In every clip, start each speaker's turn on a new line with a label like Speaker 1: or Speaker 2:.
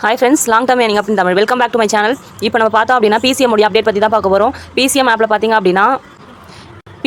Speaker 1: Hi friends, long time earning அப்படின்னு Tamil. Welcome back to my channel. இப்போ நம்ம பார்த்தோம் அப்படின்னா பிசிஎம் உடைய அப்டேட் பற்றி தான் பார்க்க போகிறோம். பிசிஎம் ஆப்பில் பார்த்தீங்க அப்படின்னா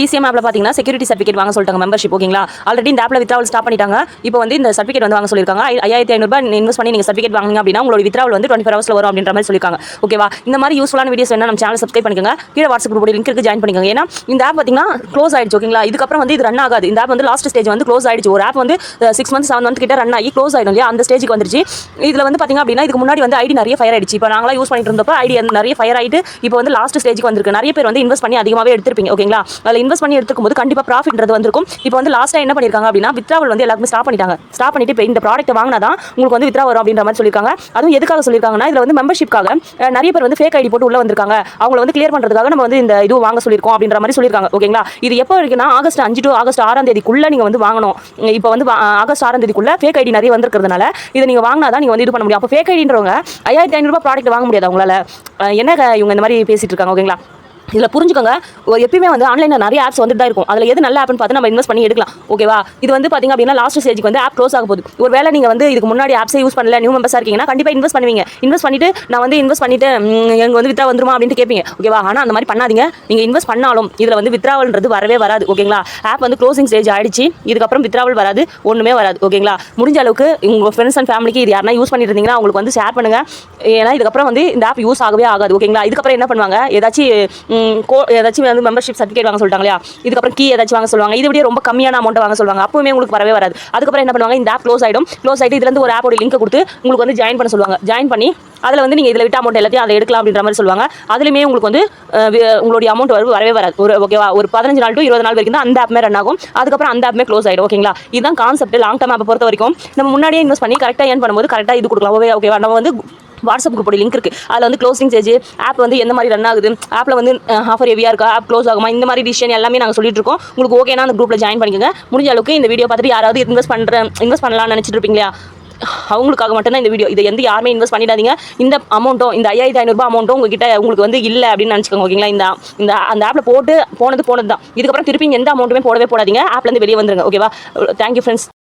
Speaker 1: பார்த்தீங்கன்னா செக்யூரிட்டி சர்டிஃபிகேட் வாங்க சொல்லிட்டாங்க, மெம்பர்ஷிப். ஓகேங்களா, ஆல்ரெடி இந்த ஆப்பில் வித்ராவல் ஸ்டாப் பண்ணிட்டாங்க. இப்போ வந்து இந்த சர்டிஃபிகேட் வந்து வாங்க சொல்லியிருக்காங்க. 5500 இன்வெஸ்ட் பண்ணி நீங்கள் சர்டிஃபிகேட் வாங்கினீங்க அப்படின்னா உங்களோட வித்ராவல் வந்து 24 ஹவர்ஸில் வரும் அப்படின்ற மாதிரி சொல்லியிருக்காங்க. ஓகேவா, இந்த மாதிரி யூஸ்ஃபுல்லான வீடியோஸ் வேணா நம்ம சேனல் சப்ஸ்கிரைப் பண்ணிக்கோங்க. கீழே வாட்ஸ்அப் குரூப் லிங்க் இருக்கு, ஜாயின் பண்ணிக்கோங்க. ஏன்னா இந்த ஆப் பார்த்தீங்கன்னா க்ளோஸ் ஆயிடுச்சு. ஓகேங்களா, இதுக்கப்புறம் வந்து இது ரன் ஆகாது. இந்த ஆப் வந்து லாஸ்ட் ஸ்டேஜ் வந்து க்ளோஸ் ஆயிடுச்சு. ஒரு ஆப் வந்து 6 months 7 months கிட்ட ரன் ஆகி க்ளோஸ் ஆயிடும் இல்லையா, அந்த ஸ்டேஜுக்கு வந்துருச்சு. இதில் வந்து பார்த்தீங்க அப்படின்னா இதுக்கு முன்னாடி வந்து ஐடி நிறைய ஃபயர் ஆயிடுச்சு. இப்போ நாங்களாம் யூஸ் பண்ணிட்டு இருந்தப்போ ஐடி நிறைய ஃபயர் ஆயிட்டு இப்போ வந்து லாஸ்ட் ஸ்டேஜுக்கு வந்திருக்கு. நிறைய பேர் வந்து இன்வெஸ்ட் பண்ணி அதிகமாகவே எடுத்திருப்பீங்க. ஓகேங்களா, அதில் இன்வெஸ்ட் பண்ணி எடுத்துக்கும் போது கண்டிப்பாக ப்ராஃபிட்ன்றது வந்திருக்கும். இப்போ வந்து லாஸ்ட்டாக என்ன பண்ணியிருக்காங்க அப்படின்னா வித்ராவல் வந்து எல்லாருமே ஸ்டாப் பண்ணிட்டாங்க. ஸ்டாப் பண்ணிட்டு இப்போ இந்த ப்ராடக்ட் வாங்கினா தான் உங்களுக்கு வந்து வித்ரா வரும் அப்படின்ற மாதிரி சொல்லியிருக்காங்க. அதுவும் எதுக்காக சொல்லியிருக்காங்கன்னா இதில் வந்து மெம்பர்ஷிப்காக நிறைய பேர் வந்து ஃபேக் ஐடி போட்டு உள்ள வந்திருக்காங்க. அவங்களை வந்து கிளியர் பண்ணுறதுக்காக நம்ம வந்து இந்த இது வாங்க சொல்லியிருக்கோம் அப்படின்ற மாதிரி சொல்லியிருக்காங்க. ஓகேங்களா, இது எப்போ வரைக்கும்னா ஆகஸ்ட் 5 to ஆகஸ்ட் 6 நீங்கள் வந்து வாங்கணும். இப்போ வந்து ஆகஸ்ட் 6 ஃபேக் ஐடி நிறைய வந்திருக்கிறதுனால இதை நீங்கள் வாங்கினா தான் நீங்கள் வந்து இது பண்ண முடியும். அப்போ ஃபேக் ஐடின்றவங்க 5500 ப்ராடக்ட் வாங்க முடியாது அவங்களால. என்ன இவங்க இந்த மாதிரி பேசிட்டு இருக்காங்க. ஓகேங்களா, இதில் புரிஞ்சுக்கோங்க, எப்பயுமே வந்து ஆன்லைனில் நிறைய ஆப்ஸ் வந்துட்டு தான் இருக்கும். அதில் எது நல்ல ஆப்னு பார்த்து நம்ம இன்வெஸ்ட் பண்ணி எடுக்கலாம். ஓகேவா, இது வந்து பார்த்திங்க அப்படின்னா லாஸ்ட் ஸ்டேஜுக்கு வந்து ஆப் க்ளோஸ் ஆக போகுது. ஒரு வேளை நீங்கள் வந்து இதுக்கு முன்னாடி ஆப்ஸே யூஸ் பண்ணல, நியூ மெம்பர்ஸாக இருக்கீங்கன்னா கண்டிப்பாக இன்வெஸ்ட் பண்ணுவீங்க. இன்வெஸ்ட் பண்ணிட்டு நான் வந்து இன்வெஸ்ட் பண்ணிட்டு எனக்கு வந்து வித்ரா வந்துருமா அப்படின்ட்டு கேட்பீங்க. ஓகேவா, ஆனால் அந்த மாதிரி பண்ணாதீங்க. நீங்கள் இன்வெஸ்ட் பண்ணாலும் இதில் வந்து வித்ராவல்ன்றது வரவே வராது. ஓகேங்களா, ஆப் வந்து க்ளோசிங் ஸ்டேஜ் ஆயிடுச்சு. இதுக்கப்புறம் வித்ராவல் வராது, ஒன்றுமே வராது. ஓகேங்களா, முடிஞ்ச அளவுக்கு உங்கள் ஃப்ரெண்ட்ஸ் அண்ட் ஃபேமிலிக்கு இது யாரா யூஸ் பண்ணிட்டு இருந்தீங்கன்னா அவங்களுக்கு வந்து ஷேர் பண்ணுங்கள். ஏன்னா இதுக்கப்புறம் வந்து இந்த ஆப் யூஸ் ஆகவே ஆகாது. ஓகேங்களா, இதுக்கப்புறம் என்ன பண்ணுவாங்க, ஏதாச்சும் வந்து மெம்பர்ஷிப் சர்டிஃபிகேட் வாங்க சொல்லிட்டாங்க இல்லையா, இதுக்கப்புறம் கீ ஏதாச்சும் வாங்க சொல்லுவாங்க. இது விட ரொம்ப கம்மியான அமௌண்ட் வாங்க சொல்லுவாங்க. அப்பவுமே உங்களுக்கு வரவே வராது. அதுக்கப்புறம் என்ன பண்ணுவாங்க, இந்த ஆப் க்ளோஸ் ஆகிடும். க்ளோஸ் ஆகிட்டு இதுலேருந்து ஒரு ஆப்போட லிங்க் கொடுத்து உங்களுக்கு வந்து ஜாயின் பண்ண சொல்லுவாங்க. ஜாயின் பண்ணி அதில் வந்து நீங்கள் இதில் விட்ட அமௌண்ட் எல்லாத்தையும் அதை எடுக்கலாம் அப்படின்ற மாதிரி சொல்லுவாங்க. அதுலேயுமே உங்களுக்கு வந்து உங்களுடைய அமௌண்ட் வரவே வராது. ஓகேவா, ஒரு 15 நாள் to 20 நாள் வரைக்கும் தான் அந்த ஆப்மே ரன் ஆகும். அதுக்கப்புறம் அந்த ஆப்மே க்ளோஸ் ஆகிடும். ஓகேங்களா, இதுதான் கான்செப்ட். லாங் டர்ம் ஆப்பை பொறுத்த வரைக்கும் நம்ம முன்னாடியே இன்வெஸ்ட் பண்ணி கரெக்டாக ஏர்ன் பண்ணும்போது கரெக்டாக இது கொடுக்கலாம். ஓகேவா, நம்ம வந்து வாட்ஸ்அப் குரூப்போட லிங்க் இருக்குது. அதில் வந்து க்ளோசிங் ஸ்டேஜ் ஆப் வந்து எந்த மாதிரி ரன் ஆகுது, ஆப்பில் வந்து ஆஃபர் ஹெவியாக இருக்கா, ஆப் க்ளோஸ் ஆகுமா, இந்த மாதிரி டிசிஷன் எல்லாமே நாங்கள் சொல்லிட்டு இருக்கோம். உங்களுக்கு ஓகேனா அந்த குரூப்பில் ஜாயின் பண்ணிக்கோங்க. முடிஞ்ச அளவுக்கு இந்த வீடியோ பார்த்துட்டு யாராவது இன்வெஸ்ட் பண்ணலாம்னு நினச்சிட்டு இருப்பீங்களா, அவங்களுக்காக மட்டும்தான் இந்த வீடியோ. இதை எந்த யாருமே இன்வெஸ்ட் பண்ணிடாதீங்க. இந்த அமௌண்ட்டும் இந்த 5500 அமௌண்ட்டும் உங்களுக்கு வந்து இல்லை அப்படின்னு நினச்சிக்கோங்க. ஓகேங்களா, இந்த அந்த ஆப்பில் போனது தான். இதுக்கப்புறம் திருப்பி எந்த அமௌண்ட்டுமே போடவே போடாதீங்க. ஆப்லேருந்து வெளியே வந்துருங்க. ஓகேவா, தேங்க்யூ ஃப்ரெண்ட்ஸ்.